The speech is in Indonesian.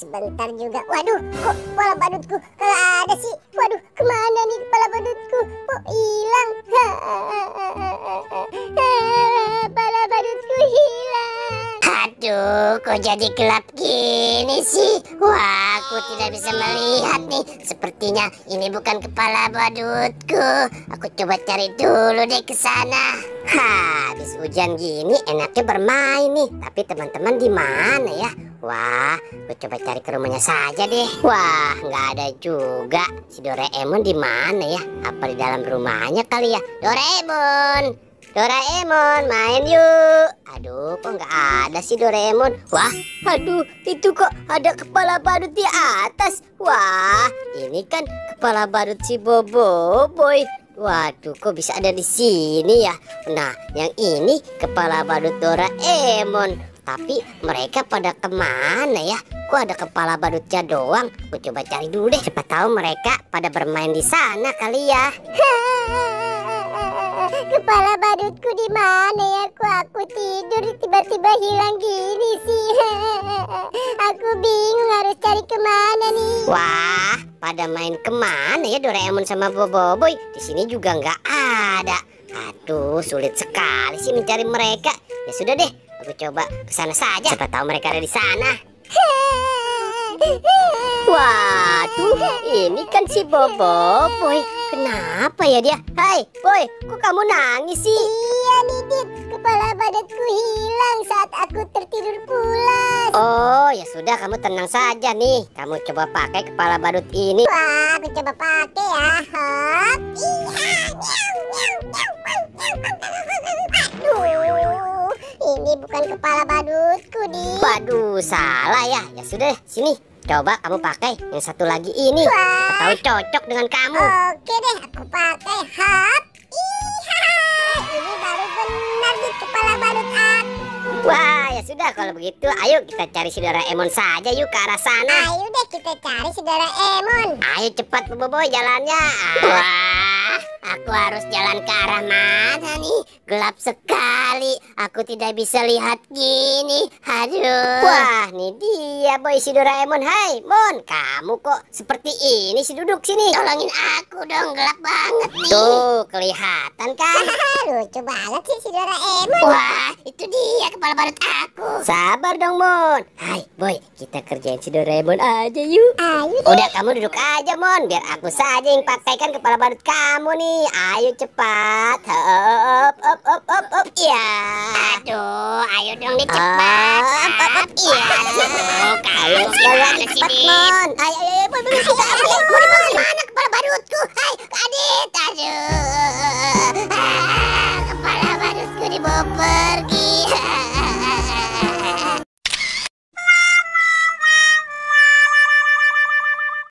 sebentar juga. Waduh, kok kepala badutku kagak ada sih? Waduh, kemana nih kepala badutku? Kok hilang? Kepala badutku hilang. Aduh, kok jadi gelap gini sih? Wah, aku tidak bisa melihat nih. Sepertinya ini bukan kepala badutku. Aku coba cari dulu deh ke sana. Habis hujan gini enaknya bermain nih. Tapi teman-teman di mana ya? Wah, aku coba cari ke rumahnya saja deh. Wah, nggak ada juga. Si Doraemon di mana ya? Apa di dalam rumahnya kali ya? Doraemon, Doraemon, main yuk. Aduh, kok nggak ada sih Doraemon? Wah, aduh, itu kok ada kepala badut di atas. Wah, ini kan kepala badut si Boboiboy. Waduh, kok bisa ada di sini ya? Nah, yang ini kepala badut Doraemon. Tapi mereka pada kemana ya? Kok ada kepala badutnya doang? Gue coba cari dulu deh. Siapa tahu mereka pada bermain di sana kali ya. Kepala badutku di mana ya? Kok aku tidur tiba-tiba hilang gini sih? Aku bingung harus cari kemana nih. Wah, pada main kemana ya Doraemon sama Boboiboy? Di sini juga nggak ada. Aduh, sulit sekali sih mencari mereka. Ya sudah deh, aku coba ke sana saja. Siapa tahu mereka ada di sana. Waduh, ini kan si Boboiboy. Kenapa ya dia? Hai, Boy, kok kamu nangis sih? Iya nih, Dit. Kepala badutku hilang saat aku tertidur pulas. Oh, ya sudah, kamu tenang saja nih. Kamu coba pakai kepala badut ini. Wah, aku coba pakai ya. Hop. Aduh, ini bukan kepala badutku, Dit. Waduh, salah ya. Ya sudah, sini. Coba kamu pakai yang satu lagi ini. Tahu cocok dengan kamu. Oke deh, aku pakai. Hap. Ini baru benar di kepala badut aku. Wah, ya sudah kalau begitu, ayo kita cari si Doraemon saja yuk ke arah sana. Ayo deh kita cari si Doraemon. Ayo cepat Boboiboy jalannya. Wah, aku harus jalan ke arah mana nih? Gelap sekali. Aku tidak bisa lihat gini. Aduh. Wah, nih dia Boy si Doraemon. Hai, Mon. Kamu kok seperti ini sih, duduk sini. Tolongin aku dong, gelap banget nih. Tuh, kelihatan kan? Lucu banget sih si Doraemon. Wah, itu dia kepala badut aku. Sabar dong, Mon. Hai, Boy, kita kerjain si Doraemon aja yuk. Ayo deh. Udah kamu duduk aja, Mon. Biar aku saja yang pakaikan kepala badut kamu nih. Ayo cepat. Hop, hop, hop, hop, hop. Ya. Aduh, ayo dong nih cepat. Hop, hop, hop. Iya. Aduh, kamu cepat, Mon. Ayo, ayo, ayo,